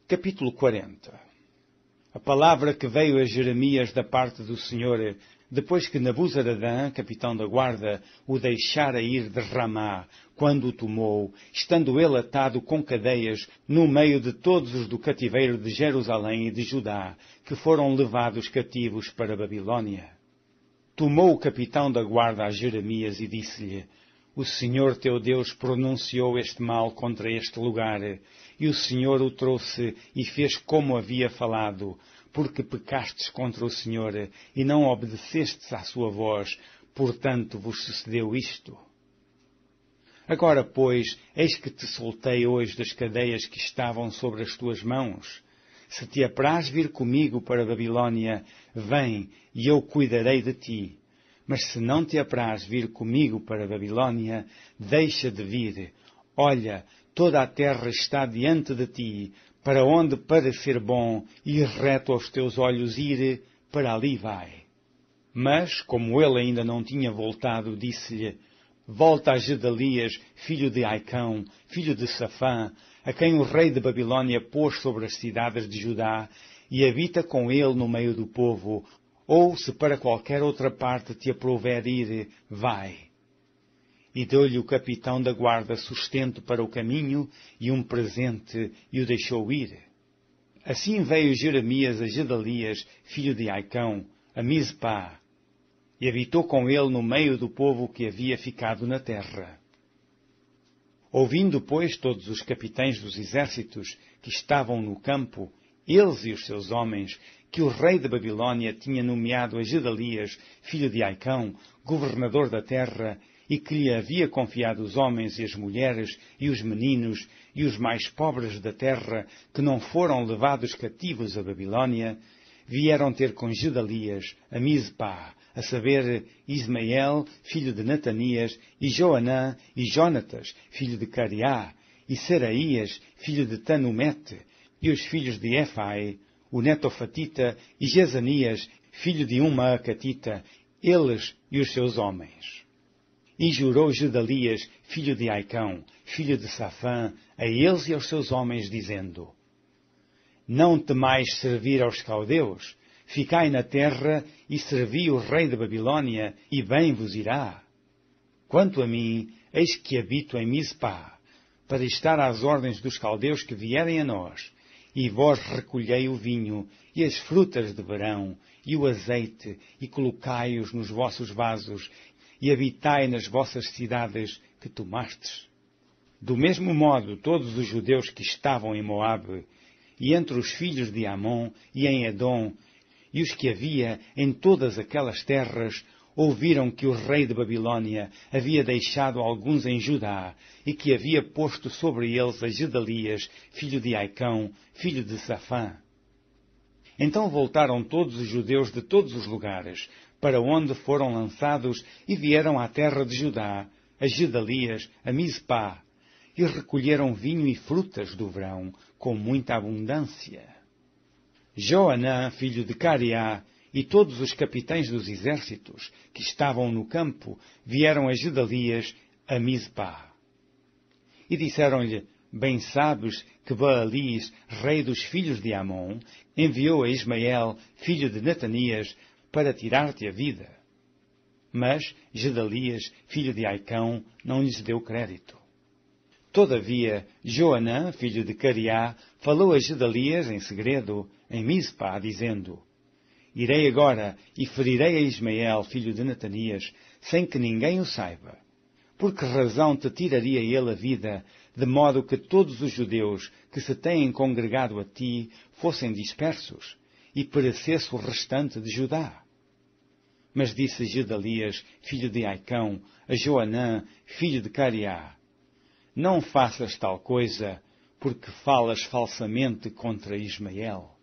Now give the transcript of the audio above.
Capítulo 40. A palavra que veio a Jeremias da parte do Senhor, depois que Nabuzaradã, capitão da guarda, o deixara ir de Ramá, quando o tomou, estando ele atado com cadeias no meio de todos os do cativeiro de Jerusalém e de Judá, que foram levados cativos para a Babilônia. Tomou o capitão da guarda a Jeremias e disse-lhe: O Senhor teu Deus pronunciou este mal contra este lugar, e o Senhor o trouxe e fez como havia falado, porque pecastes contra o Senhor e não obedecestes à sua voz, portanto vos sucedeu isto. Agora, pois, eis que te soltei hoje das cadeias que estavam sobre as tuas mãos. Se te apraz vir comigo para a Babilônia, vem, e eu cuidarei de ti. Mas se não te apraz vir comigo para a Babilônia, deixa de vir. Olha, toda a terra está diante de ti, para onde parecer bom e reto aos teus olhos ir, para ali vai. Mas, como ele ainda não tinha voltado, disse-lhe: Volta a Gedalias, filho de Aicão, filho de Safã, a quem o rei de Babilônia pôs sobre as cidades de Judá, e habita com ele no meio do povo, ou se para qualquer outra parte te aprouver ir, vai. E deu-lhe o capitão da guarda sustento para o caminho e um presente, e o deixou ir. Assim veio Jeremias a Gedalias, filho de Aicão, a Mizpá, e habitou com ele no meio do povo que havia ficado na terra. Ouvindo, pois, todos os capitães dos exércitos que estavam no campo, eles e os seus homens, que o rei de Babilônia tinha nomeado a Gedalias, filho de Aicão, governador da terra, e que lhe havia confiado os homens e as mulheres e os meninos e os mais pobres da terra, que não foram levados cativos a Babilônia, vieram ter com Gedalias a Mizpá, a saber, Ismael, filho de Natanias, e Joanã e Jonatas, filho de Cariá, e Seraías, filho de Tanumete, e os filhos de Efai, o Netofatita, e Jezanias, filho de uma Acatita, eles e os seus homens. E jurou Gedalias, filho de Aicão, filho de Safã, a eles e aos seus homens, dizendo: Não temais servir aos caldeus, ficai na terra e servi o rei da Babilônia, e bem vos irá. Quanto a mim, eis que habito em Mizpá, para estar às ordens dos caldeus que vierem a nós, e vós recolhei o vinho, e as frutas de verão, e o azeite, e colocai-os nos vossos vasos, e habitai nas vossas cidades que tomastes. Do mesmo modo, todos os judeus que estavam em Moabe, e entre os filhos de Amon, e em Edom, e os que havia em todas aquelas terras, ouviram que o rei de Babilônia havia deixado alguns em Judá, e que havia posto sobre eles a Gedalias, filho de Aicão, filho de Safã. Então voltaram todos os judeus de todos os lugares, para onde foram lançados, e vieram à terra de Judá, a Gedalias, a Mizpá, e recolheram vinho e frutas do verão, com muita abundância. Joanã, filho de Cariá, e todos os capitães dos exércitos que estavam no campo vieram a Gedalias, a Mizpá. E disseram-lhe: Bem sabes que Baalis, rei dos filhos de Amon, enviou a Ismael, filho de Natanias, para tirar-te a vida. Mas Gedalias, filho de Aicão, não lhes deu crédito. Todavia, Joanã, filho de Cariá, falou a Gedalias em segredo, em Mizpá, dizendo: Irei agora e ferirei a Ismael, filho de Natanias, sem que ninguém o saiba. Por que razão te tiraria ele a vida, de modo que todos os judeus que se têm congregado a ti fossem dispersos, e perecesse o restante de Judá? Mas disse Gedalias, filho de Aicão, a Joanã, filho de Cariá: Não faças tal coisa, porque falas falsamente contra Ismael.